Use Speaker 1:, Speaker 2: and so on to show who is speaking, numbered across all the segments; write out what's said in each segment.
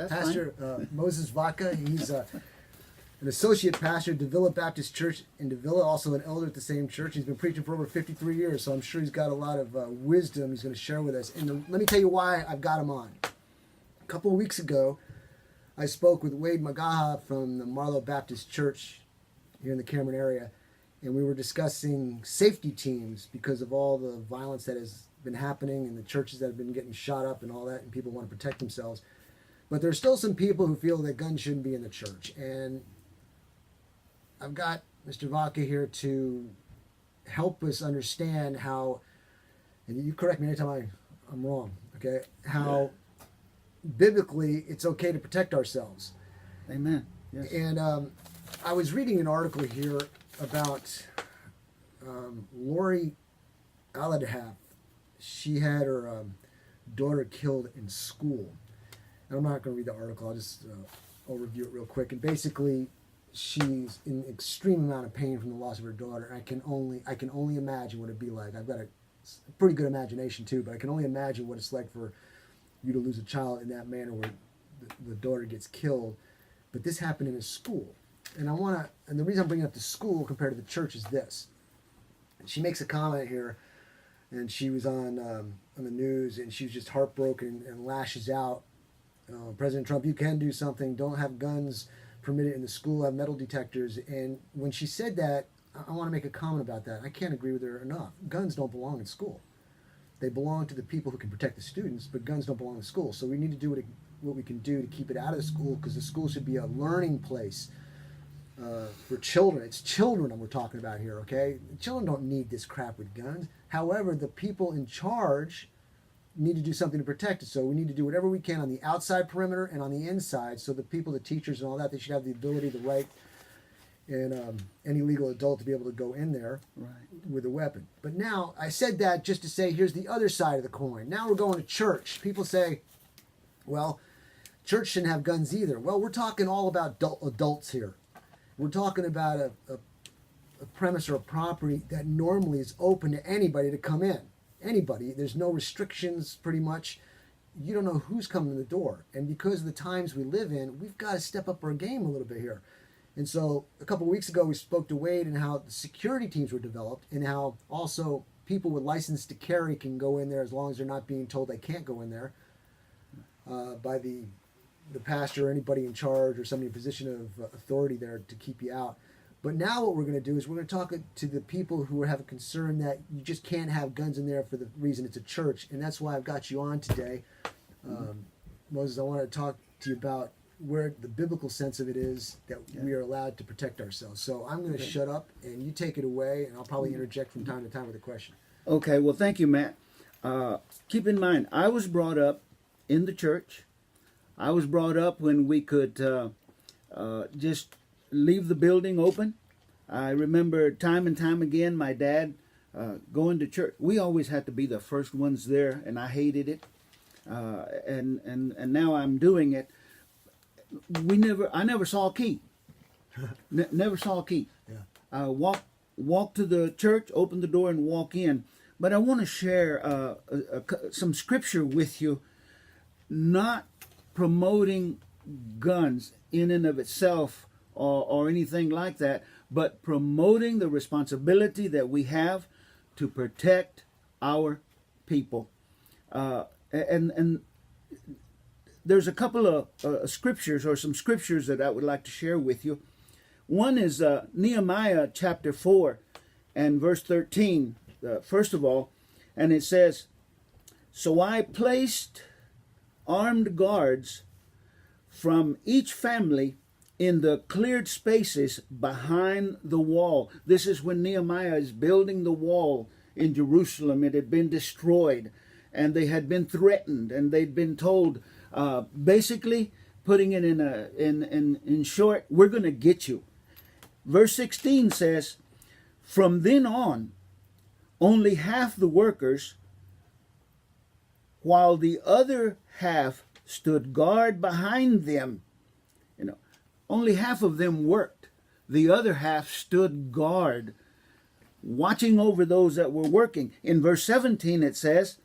Speaker 1: That's
Speaker 2: Pastor Moses Vaca. He's an associate pastor at Davila Baptist Church in Davila, also an elder at the same church. He's been preaching for over 53 years, so I'm sure he's got a lot of wisdom he's going to share with us. And let me tell you why I've got him on. A couple of weeks ago, I spoke with Wade Magaha from the Marlow Baptist Church here in the Cameron area, and we were discussing safety teams because of all the violence that has been happening and the churches that have been getting shot up and all that, and people want to protect themselves. But there's still some people who feel that guns shouldn't be in the church. And I've got Mr. Vaca here to help us understand how, and you correct me anytime I'm wrong, okay, how biblically it's okay to protect ourselves.
Speaker 1: Amen. Yes.
Speaker 2: And I was reading an article here about Lori Aladhaf. She had her daughter killed in school. And I'm not going to read the article. I'll just overview it real quick. And basically, she's in extreme amount of pain from the loss of her daughter. And I can only imagine what it'd be like. I've got a pretty good imagination too, but I can only imagine what it's like for you to lose a child in that manner, where the daughter gets killed. But this happened in a school, and the reason I'm bringing up the school compared to the church is this. She makes a comment here, and she was on the news, and she was just heartbroken and lashes out. President Trump, you can do something. Don't have guns permitted in the school. Have metal detectors. And when she said that, I want to make a comment about that. I can't agree with her enough. Guns don't belong in school. They belong to the people who can protect the students, but guns don't belong in school. So we need to do what we can do to keep it out of the school, because the school should be a learning place for children. It's children we're talking about here, okay? Children don't need this crap with guns. However, the people in charge need to do something to protect it. So we need to do whatever we can on the outside perimeter and on the inside. So the people, the teachers and all that, they should have the ability, the right, and any legal adult to be able to go in there with a weapon. But now, I said that just to say, here's the other side of the coin. Now we're going to church. People say, well, church shouldn't have guns either. Well, we're talking all about adults here. We're talking about a premise or a property that normally is open to anybody to come in. Anybody. There's no restrictions, pretty much. You don't know who's coming to the door. And because of the times we live in, we've got to step up our game a little bit here. And so a couple of weeks ago, we spoke to Wade and how the security teams were developed, and how also people with license to carry can go in there as long as they're not being told they can't go in there by the pastor or anybody in charge or somebody in a position of authority there to keep you out. But now what we're going to do is we're going to talk to the people who have a concern that you just can't have guns in there for the reason it's a church. And that's why I've got you on today. Moses, I want to talk to you about where the biblical sense of it is that we are allowed to protect ourselves. So I'm going to shut up and you take it away, and I'll probably interject from time to time with a question.
Speaker 1: Okay, well, thank you, Matt. Keep in mind, I was brought up in the church. I was brought up when we could just leave the building open. I remember time and time again my dad going to church. We always had to be the first ones there, and I hated it. And now I'm doing it. I never saw a key. Never saw a key. Yeah. Walk to the church, open the door, and walk in. But I want to share some scripture with you, not promoting guns in and of itself or anything like that, but promoting the responsibility that we have to protect our people. And there's a couple of scriptures, or some scriptures, that I would like to share with you. One is Nehemiah chapter 4 and verse 13, first of all. And it says, "So I placed armed guards from each family in the cleared spaces behind the wall." This is when Nehemiah is building the wall in Jerusalem. It had been destroyed, and they had been threatened, and they'd been told, basically, putting it in short, we're going to get you. Verse 16 says, "From then on, only half the workers, while the other half stood guard behind them." Only half of them worked. The other half stood guard, watching over those that were working. In verse 17 it says,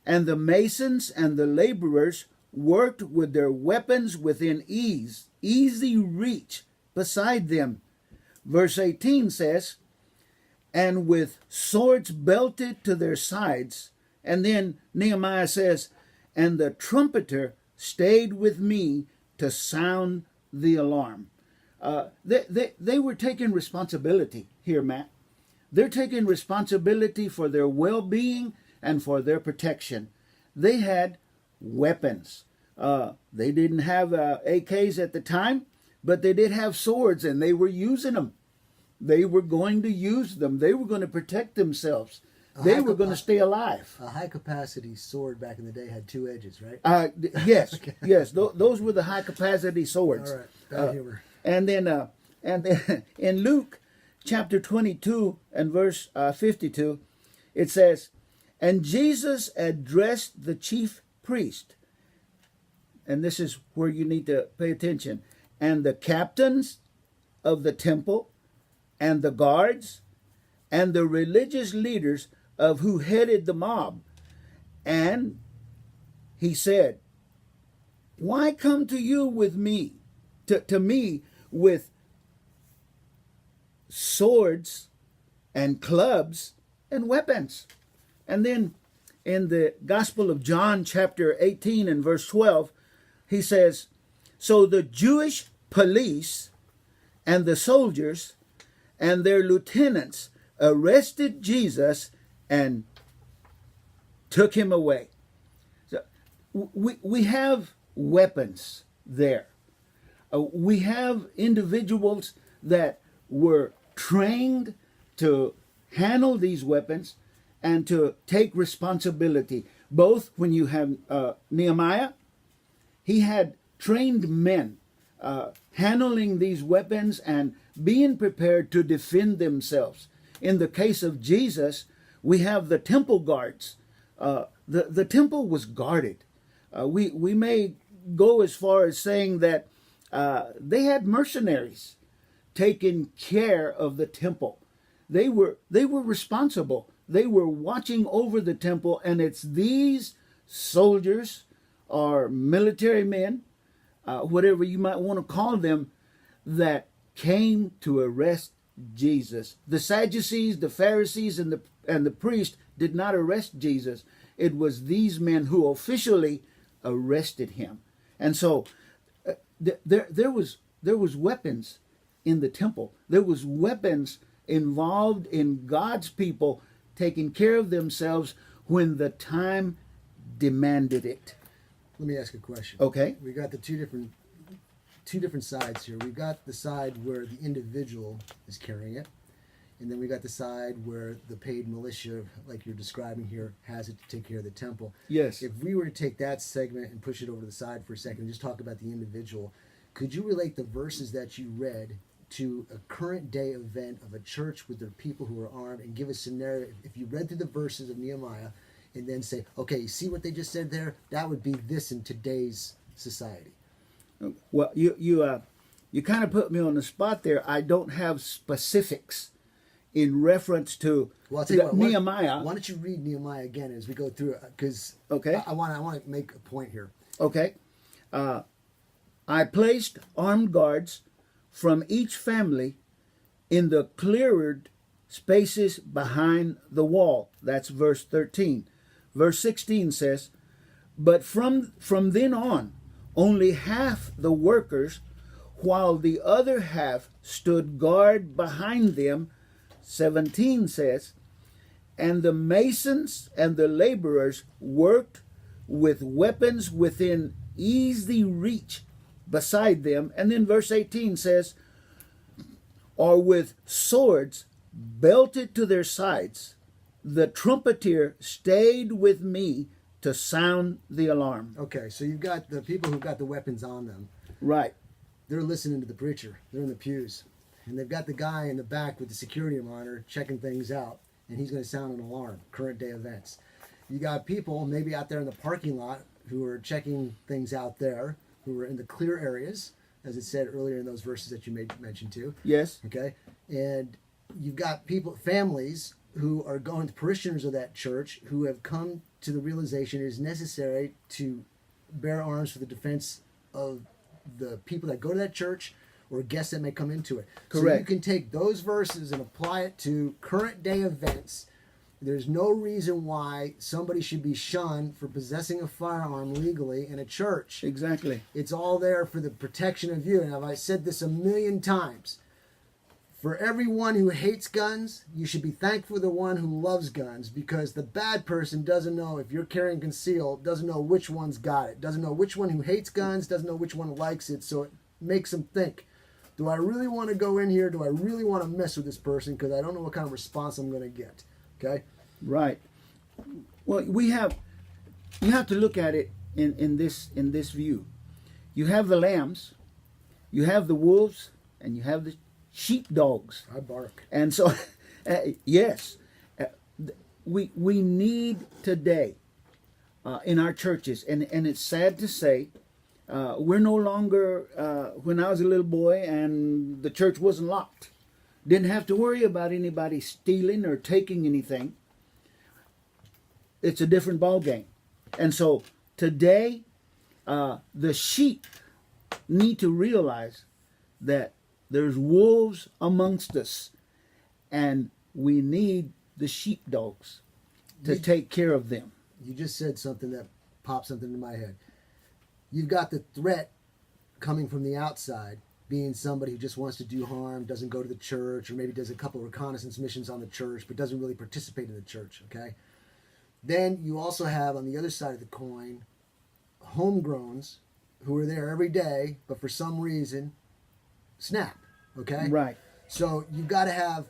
Speaker 1: "And the masons and the laborers worked with their weapons within easy reach beside them. Verse 18 says, and with swords belted to their sides. And then Nehemiah says, and the trumpeter stayed with me to sound the alarm. They were taking responsibility here, Matt. They're taking responsibility for their well-being and for their protection. They had weapons. They didn't have AKs at the time, but they did have swords, and they were using them. They were going to use them. They were going to protect themselves. They were going to stay alive.
Speaker 2: A high-capacity sword back in the day had two edges, right?
Speaker 1: Yes, okay. Yes. Those were the high-capacity swords.
Speaker 2: All right, bad humor.
Speaker 1: And then in Luke chapter 22 and verse 52, it says, and Jesus addressed the chief priest. And this is where you need to pay attention. And the captains of the temple and the guards and the religious leaders of who headed the mob. And he said, why come to you with me, to me with swords and clubs and weapons? And then in the Gospel of John chapter 18 and verse 12, he says, so the Jewish police and the soldiers and their lieutenants arrested Jesus and took him away. So we have weapons there. We have individuals that were trained to handle these weapons and to take responsibility. Both when you have Nehemiah, he had trained men handling these weapons and being prepared to defend themselves. In the case of Jesus, we have the temple guards. The temple was guarded. We may go as far as saying that they had mercenaries taking care of the temple. They were responsible. They were watching over the temple, and it's these soldiers or military men, whatever you might want to call them, that came to arrest Jesus. The Sadducees, the Pharisees, and the priest did not arrest Jesus. It was these men who officially arrested him. And so there was weapons in the temple. There was weapons involved in God's people taking care of themselves when the time demanded it.
Speaker 2: Let me ask a question.
Speaker 1: Okay.
Speaker 2: We got the two different sides here. We've got the side where the individual is carrying it, and then we got the side where the paid militia, like you're describing here, has it to take care of the temple.
Speaker 1: Yes.
Speaker 2: If we were to take that segment and push it over to the side for a second and just talk about the individual, could you relate the verses that you read to a current day event of a church with their people who are armed, and give a scenario? If you read through the verses of Nehemiah and then say, okay, you see what they just said there? That would be this in today's society.
Speaker 1: Well, you kind of put me on the spot there. I don't have specifics in reference to Nehemiah.
Speaker 2: Why don't you read Nehemiah again as we go through it? Because
Speaker 1: okay.
Speaker 2: I want to make a point here.
Speaker 1: Okay. I placed armed guards from each family in the cleared spaces behind the wall. That's verse 13. Verse 16 says, but from then on, only half the workers, while the other half stood guard behind them. 17 says, and the masons and the laborers worked with weapons within easy reach beside them. And then verse 18 says, or with swords belted to their sides. The trumpeter stayed with me to sound the alarm.
Speaker 2: Okay, so you've got the people who've got the weapons on them.
Speaker 1: Right.
Speaker 2: They're listening to the preacher. They're in the pews. And they've got the guy in the back with the security monitor checking things out. And he's going to sound an alarm, current day events. You got people maybe out there in the parking lot who are checking things out there, who are in the clear areas, as it said earlier in those verses that you mentioned too.
Speaker 1: Yes.
Speaker 2: Okay. And you've got people, families who are going, parishioners of that church, who have come to the realization it is necessary to bear arms for the defense of the people that go to that church or guests that may come into it.
Speaker 1: Correct.
Speaker 2: So you can take those verses and apply it to current day events. There's no reason why somebody should be shunned for possessing a firearm legally in a church.
Speaker 1: Exactly.
Speaker 2: It's all there for the protection of you. And I've said this a million times. For everyone who hates guns, you should be thankful for the one who loves guns, because the bad person doesn't know if you're carrying concealed, doesn't know which one's got it, doesn't know which one who hates guns, doesn't know which one likes it. So it makes them think, do I really want to go in here? Do I really want to mess with this person? Because I don't know what kind of response I'm going to get. Okay?
Speaker 1: Right. Well, you have to look at it in this view. You have the lambs, you have the wolves, and you have the sheepdogs.
Speaker 2: I bark.
Speaker 1: And so, yes, we need today in our churches, and it's sad to say, we're no longer, when I was a little boy and the church wasn't locked, didn't have to worry about anybody stealing or taking anything. It's a different ball game. And so today, the sheep need to realize that there's wolves amongst us, and we need the sheepdogs to take care of them.
Speaker 2: You just said something that popped something in my head. You've got the threat coming from the outside, being somebody who just wants to do harm, doesn't go to the church, or maybe does a couple of reconnaissance missions on the church, but doesn't really participate in the church, okay? Then you also have, on the other side of the coin, homegrowns who are there every day, but for some reason, snap, okay?
Speaker 1: Right.
Speaker 2: So you've got to have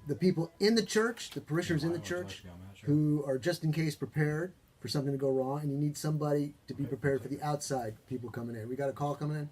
Speaker 2: the people in the church, the parishioners in the church, who are just in case prepared for something to go wrong, and you need somebody to be prepared for the outside people coming in. We got a call coming in.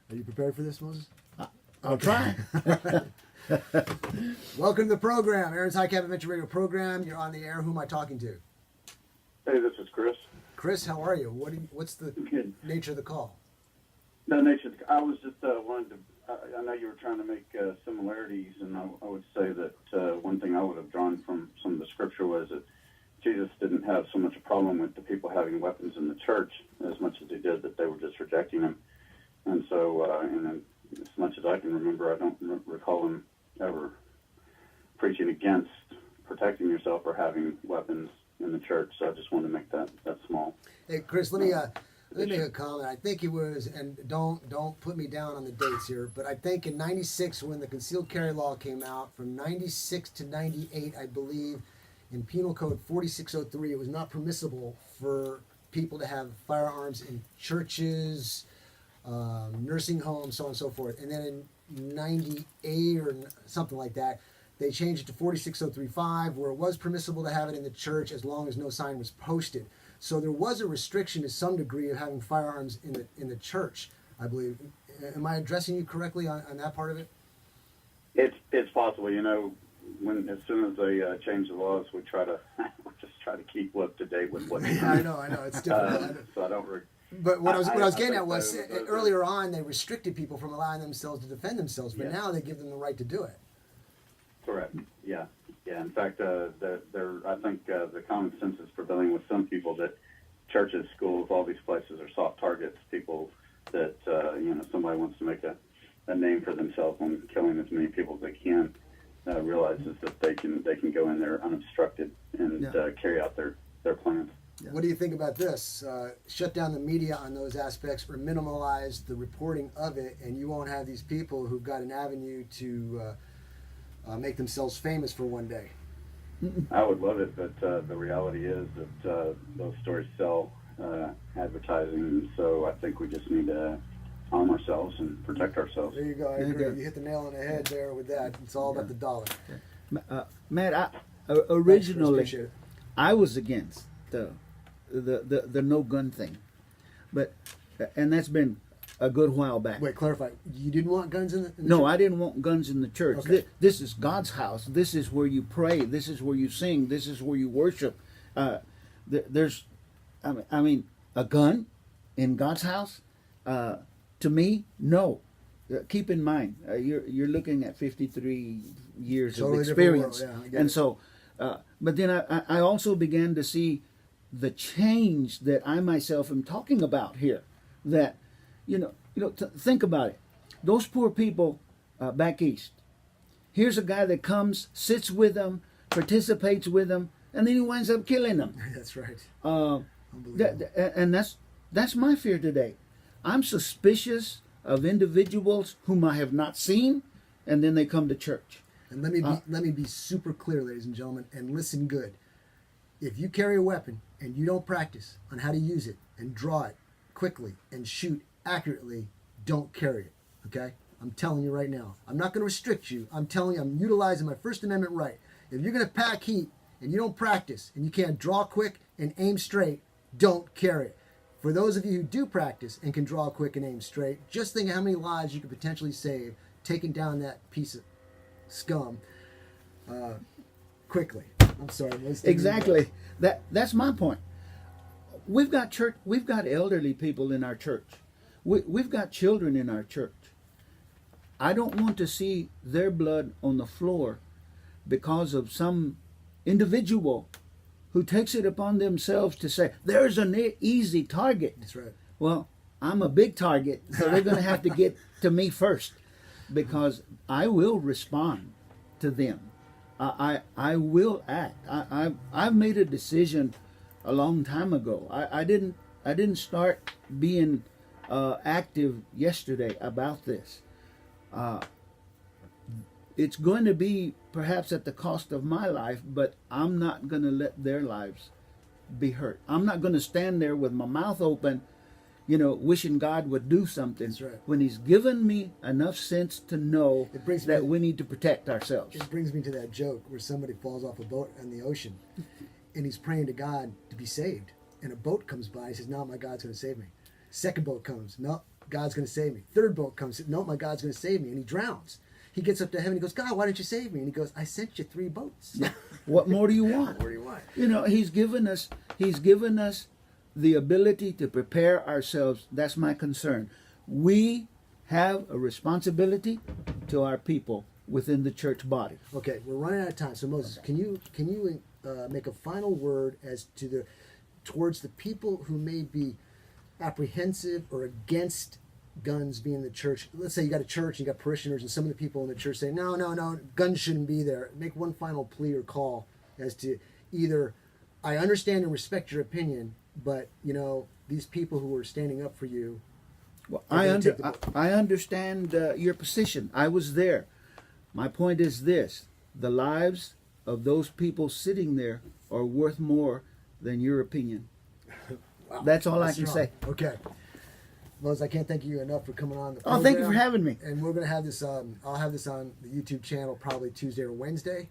Speaker 2: Are you prepared for this, Moses?
Speaker 1: I'll try.
Speaker 2: Welcome to the program, Aaron's High Cap Adventure Radio program. You're on the air. Who am I talking to?
Speaker 3: Hey, this is Chris.
Speaker 2: Chris, how are you? What's the
Speaker 3: Good.
Speaker 2: nature of the call?
Speaker 3: No, Nation, I was just wanted to. I know you were trying to make similarities, and I would say that one thing I would have drawn from some of the scripture was that Jesus didn't have so much a problem with the people having weapons in the church as much as he did that they were just rejecting them. And so, and then, as much as I can remember, I don't recall him ever preaching against protecting yourself or having weapons in the church. So I just wanted to make that small.
Speaker 2: Hey, Chris, let me make a comment. I think it was, and don't put me down on the dates here, but I think in '96 when the concealed carry law came out, from '96 to '98, I believe, in Penal Code 4603, it was not permissible for people to have firearms in churches, nursing homes, so on and so forth. And then in '98 or something like that, they changed it to 46035, where it was permissible to have it in the church as long as no sign was posted. So there was a restriction to some degree of having firearms in the church, I believe. Am I addressing you correctly on that part of it?
Speaker 3: It's possible, you know. When as soon as they change the laws, we try to just try to keep up to date with what.
Speaker 2: Yeah, I know, it's difficult.
Speaker 3: So I don't.
Speaker 2: But what I was getting at was
Speaker 3: those
Speaker 2: earlier on they restricted people from allowing themselves to defend themselves, but
Speaker 3: Yeah.
Speaker 2: now they give them the right to do it.
Speaker 3: Correct. Yeah. In fact, I think the common sense is prevailing with some people that churches, schools, all these places are soft targets. People that somebody wants to make a name for themselves on killing as many people as they can. Realizes that they can go in there unobstructed and carry out their plans.
Speaker 2: Yeah. What do you think about this? Shut down the media on those aspects or minimalize the reporting of it, and you won't have these people who've got an avenue to make themselves famous for one day.
Speaker 3: I would love it, but the reality is that those stories sell advertising, and so I think we just need to arm ourselves and protect ourselves.
Speaker 2: There you go. I agree. You hit the nail on the head there with that. It's all about the dollar.
Speaker 1: Matt, originally
Speaker 2: Appreciate it.
Speaker 1: I was against the no gun thing, and that's been a good while back.
Speaker 2: Wait, clarify. You didn't want guns in the
Speaker 1: No,
Speaker 2: church?
Speaker 1: I didn't want guns in the church.
Speaker 2: Okay.
Speaker 1: This is God's house. This is where you pray. This is where you sing. This is where you worship. There's, I mean, a gun in God's house. To me, no. Keep in mind, you're looking at 53 years
Speaker 2: Totally
Speaker 1: of
Speaker 2: different world,
Speaker 1: experience,
Speaker 2: yeah, I get
Speaker 1: and
Speaker 2: it.
Speaker 1: so. But then I also began to see the change that I myself am talking about here. That, think about it. Those poor people back east. Here's a guy that comes, sits with them, participates with them, and then he winds up killing them.
Speaker 2: That's right.
Speaker 1: And that's my fear today. I'm suspicious of individuals whom I have not seen, and then they come to church.
Speaker 2: And let me be super clear, ladies and gentlemen, and listen good. If you carry a weapon and you don't practice on how to use it and draw it quickly and shoot accurately, don't carry it. Okay? I'm telling you right now. I'm not going to restrict you. I'm telling you, I'm utilizing my First Amendment right. If you're going to pack heat and you don't practice and you can't draw quick and aim straight, don't carry it. For those of you who do practice and can draw quick and aim straight, just think of how many lives you could potentially save taking down that piece of scum quickly. I'm sorry.
Speaker 1: Exactly. That's my point. We've got elderly people in our church. We've got children in our church. I don't want to see their blood on the floor because of some individual who takes it upon themselves to say, there's an easy target.
Speaker 2: That's right.
Speaker 1: Well, I'm a big target, so they're going to have to get to me first, because I will respond to them. I will act. I've made a decision a long time ago. I didn't start being active yesterday about this. It's going to be perhaps at the cost of my life, but I'm not going to let their lives be hurt. I'm not going to stand there with my mouth open, wishing God would do something.
Speaker 2: That's right.
Speaker 1: When He's given me enough sense to know that we need to protect ourselves.
Speaker 2: It brings me to that joke where somebody falls off a boat in the ocean and he's praying to God to be saved. And a boat comes by. He says, no, my God's going to save me. Second boat comes. No, God's going to save me. Third boat comes. No, my God's going to save me. And he drowns. He gets up to heaven. He goes, God, why didn't you save me? And he goes, I sent you 3 boats.
Speaker 1: What more do you want?
Speaker 2: What more do you want?
Speaker 1: He's given us the ability to prepare ourselves. That's my concern. We have a responsibility to our people within the church body.
Speaker 2: Okay, we're running out of time. So Moses, can you make a final word as to towards the people who may be apprehensive or against guns being in the church? Let's say you got a church, you got parishioners, and some of the people in the church say, no, guns shouldn't be there. Make one final plea or call as to either, I understand and respect your opinion, but these people who are standing up for you.
Speaker 1: Well, I understand your position. I was there. My point is this: the lives of those people sitting there are worth more than your opinion.
Speaker 2: Wow,
Speaker 1: that's all I can
Speaker 2: strong.
Speaker 1: say.
Speaker 2: Okay. Moses, I can't thank you enough for coming on the program.
Speaker 1: Oh, thank you for having me.
Speaker 2: And we're going to have this, I'll have this on the YouTube channel probably Tuesday or Wednesday.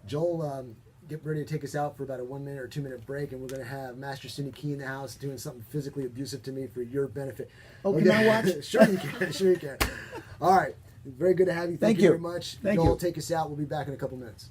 Speaker 2: Joel, get ready to take us out for about a 1 minute or 2 minute break, and we're going to have Master Cindy Key in the house doing something physically abusive to me for your benefit.
Speaker 1: Oh, okay. Can I watch?
Speaker 2: Sure you can. Sure you can. All right. Very good to have you. Thank you very much.
Speaker 1: Thank
Speaker 2: Joel,
Speaker 1: you.
Speaker 2: take us out. We'll be back in a couple minutes.